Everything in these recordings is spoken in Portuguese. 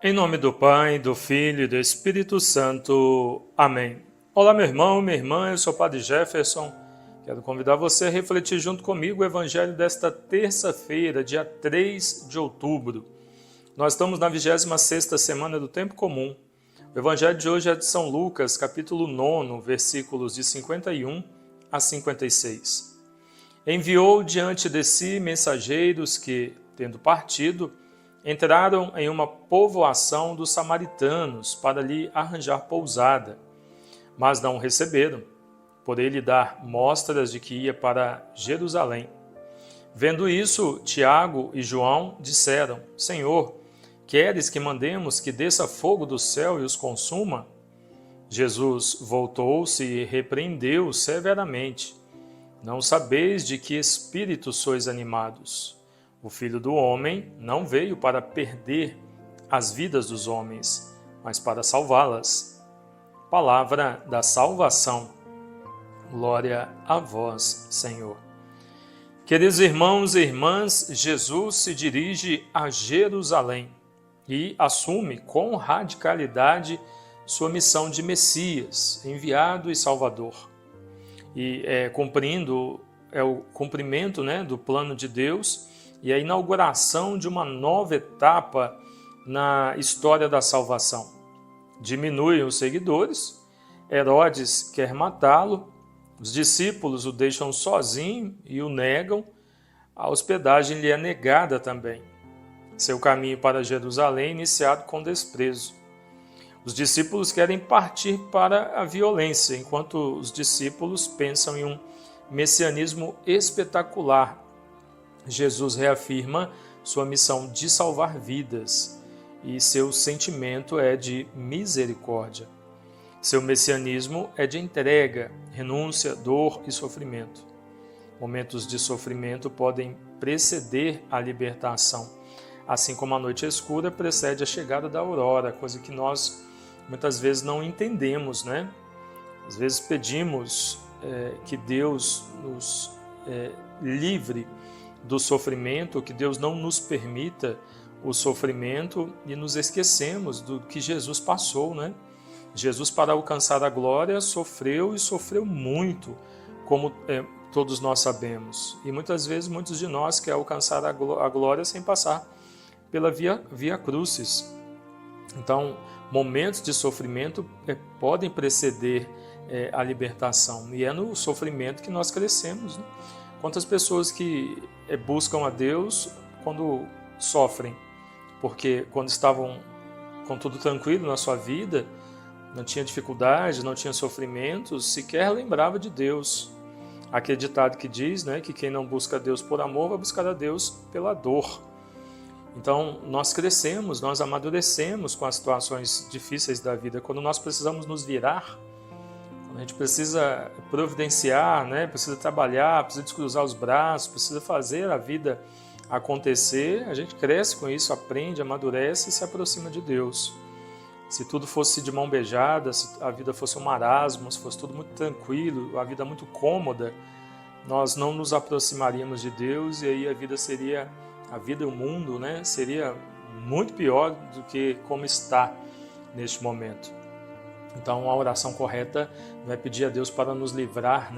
Em nome do Pai, do Filho e do Espírito Santo. Amém. Olá, meu irmão, minha irmã, eu sou o Padre Jefferson. Quero convidar você a refletir junto comigo o Evangelho desta terça-feira, dia 3 de outubro. Nós estamos na 26ª semana do Tempo Comum. O Evangelho de hoje é de São Lucas, capítulo 9, versículos de 51 a 56. Enviou diante de si mensageiros que, tendo partido, entraram em uma povoação dos samaritanos para lhe arranjar pousada, mas não o receberam, por ele dar mostras de que ia para Jerusalém. Vendo isso, Tiago e João disseram: Senhor, queres que mandemos que desça fogo do céu e os consuma? Jesus voltou-se e repreendeu severamente: Não sabeis de que espírito sois animados? O Filho do Homem não veio para perder as vidas dos homens, mas para salvá-las. Palavra da salvação. Glória a vós, Senhor. Queridos irmãos e irmãs, Jesus se dirige a Jerusalém e assume com radicalidade sua missão de Messias, enviado e Salvador. E é o cumprimento, do plano de Deus e a inauguração de uma nova etapa na história da salvação. Diminuem os seguidores, Herodes quer matá-lo, os discípulos o deixam sozinho e o negam, a hospedagem lhe é negada também. Seu caminho para Jerusalém é iniciado com desprezo. Os discípulos querem partir para a violência, enquanto os discípulos pensam em um messianismo espetacular. Jesus reafirma sua missão de salvar vidas e seu sentimento é de misericórdia. Seu messianismo é de entrega, renúncia, dor e sofrimento. Momentos de sofrimento podem preceder a libertação, assim como a noite escura precede a chegada da aurora, coisa que nós muitas vezes não entendemos, Às vezes pedimos que Deus nos livre do sofrimento, que Deus não nos permita o sofrimento e nos esquecemos do que Jesus passou, Jesus, para alcançar a glória, sofreu e sofreu muito, como todos nós sabemos. E muitas vezes, muitos de nós querem alcançar a glória sem passar pela via crucis. Então, momentos de sofrimento podem preceder a libertação. E é no sofrimento que nós crescemos, Quantas pessoas que buscam a Deus quando sofrem? Porque quando estavam com tudo tranquilo na sua vida, não tinha dificuldade, não tinha sofrimentos, sequer lembrava de Deus. Aquele ditado que diz, que quem não busca a Deus por amor vai buscar a Deus pela dor. Então, nós crescemos, nós amadurecemos com as situações difíceis da vida. Quando nós precisamos nos virar, quando a gente precisa providenciar, precisa trabalhar, precisa descruzar os braços, precisa fazer a vida acontecer, a gente cresce com isso, aprende, amadurece e se aproxima de Deus. Se tudo fosse de mão beijada, se a vida fosse um marasmo, se fosse tudo muito tranquilo, a vida muito cômoda, nós não nos aproximaríamos de Deus e aí a vida e o mundo, seria muito pior do que como está neste momento. Então a oração correta não é pedir a Deus para nos livrar,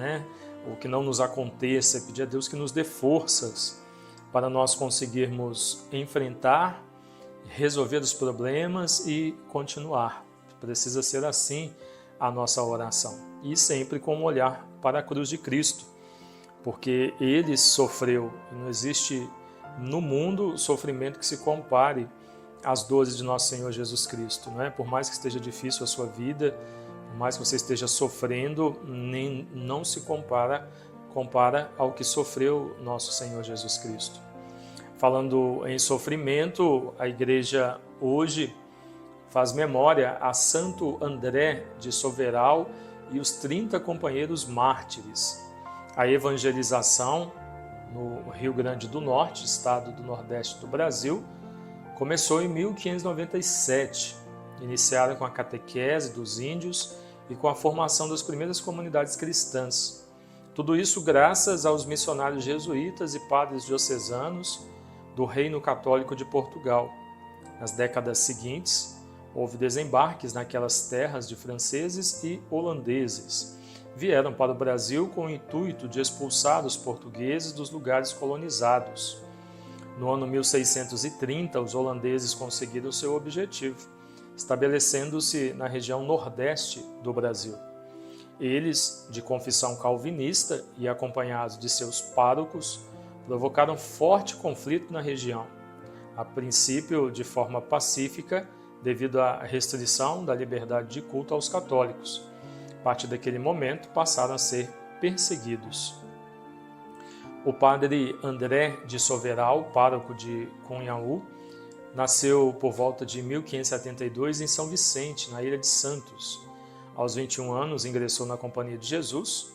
o que não nos aconteça, é pedir a Deus que nos dê forças para nós conseguirmos enfrentar, resolver os problemas e continuar. Precisa ser assim a nossa oração. E sempre com um olhar para a cruz de Cristo, porque Ele sofreu. E não existe no mundo sofrimento que se compare às dores de nosso Senhor Jesus Cristo. Por mais que esteja difícil a sua vida, por mais que você esteja sofrendo, não se compara ao que sofreu nosso Senhor Jesus Cristo. Falando em sofrimento, a igreja hoje faz memória a Santo André de Soveral e os 30 companheiros mártires. A evangelização no Rio Grande do Norte, estado do Nordeste do Brasil, começou em 1597. Iniciaram com a catequese dos índios e com a formação das primeiras comunidades cristãs. Tudo isso graças aos missionários jesuítas e padres diocesanos do Reino Católico de Portugal. Nas décadas seguintes, houve desembarques naquelas terras de franceses e holandeses. Vieram para o Brasil com o intuito de expulsar os portugueses dos lugares colonizados. No ano 1630, os holandeses conseguiram seu objetivo, estabelecendo-se na região nordeste do Brasil. Eles, de confissão calvinista e acompanhados de seus párocos, provocaram forte conflito na região, a princípio de forma pacífica, devido à restrição da liberdade de culto aos católicos. A partir daquele momento, passaram a ser perseguidos. O padre André de Soveral, pároco de Cunhaú, nasceu por volta de 1572 em São Vicente, na Ilha de Santos. Aos 21 anos, ingressou na Companhia de Jesus.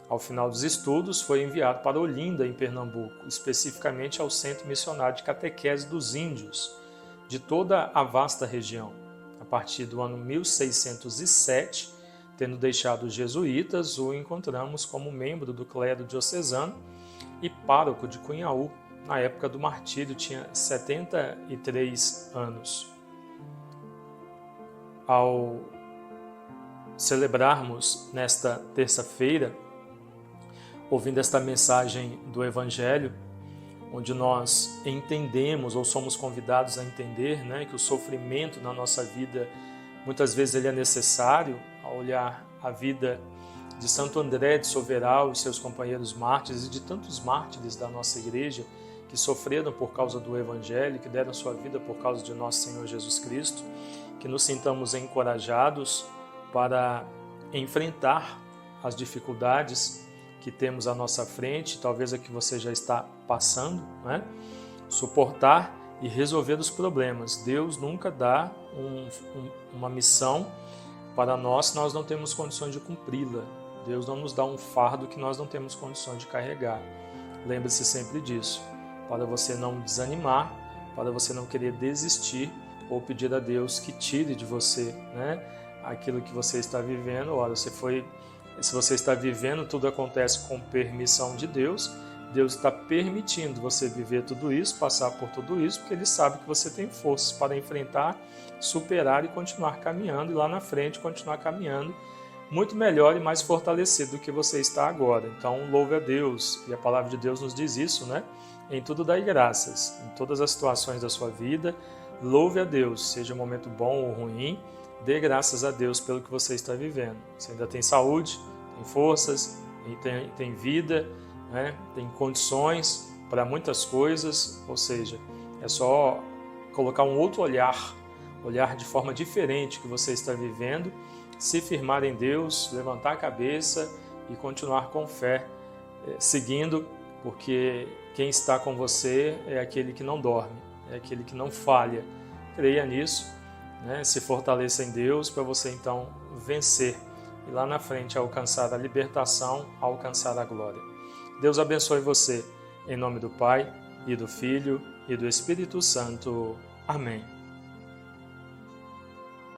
Ao final dos estudos, foi enviado para Olinda, em Pernambuco, especificamente ao Centro Missionário de Catequese dos Índios, de toda a vasta região. A partir do ano 1607, tendo deixado os jesuítas, o encontramos como membro do clero diocesano e pároco de Cunhaú. Na época do martírio, tinha 73 anos. Ao celebrarmos nesta terça-feira, ouvindo esta mensagem do Evangelho, onde nós entendemos ou somos convidados a entender, que o sofrimento na nossa vida, muitas vezes ele é necessário, ao olhar a vida de Santo André de Soveral e seus companheiros mártires e de tantos mártires da nossa igreja que sofreram por causa do Evangelho, que deram sua vida por causa de nosso Senhor Jesus Cristo, que nos sintamos encorajados para enfrentar as dificuldades que temos à nossa frente, talvez a que você já está passando, suportar e resolver os problemas. Deus nunca dá uma missão para nós se nós não temos condições de cumpri-la. Deus não nos dá um fardo que nós não temos condições de carregar. Lembre-se sempre disso, para você não desanimar, para você não querer desistir ou pedir a Deus que tire de você aquilo que você está vivendo. Ora, se você está vivendo, tudo acontece com permissão de Deus. Deus está permitindo você viver tudo isso, passar por tudo isso, porque Ele sabe que você tem forças para enfrentar, superar e continuar caminhando, e lá na frente continuar caminhando muito melhor e mais fortalecido do que você está agora. Então, louve a Deus, e a palavra de Deus nos diz isso, Em tudo dai graças, em todas as situações da sua vida, louve a Deus, seja um momento bom ou ruim, dê graças a Deus pelo que você está vivendo. Você ainda tem saúde, tem forças, tem vida, tem condições para muitas coisas, ou seja, é só colocar um outro olhar de forma diferente que você está vivendo, se firmar em Deus, levantar a cabeça e continuar com fé, seguindo, porque quem está com você é aquele que não dorme, é aquele que não falha. Creia nisso, se fortaleça em Deus para você então vencer e lá na frente alcançar a libertação, alcançar a glória. Deus abençoe você, em nome do Pai, e do Filho, e do Espírito Santo. Amém.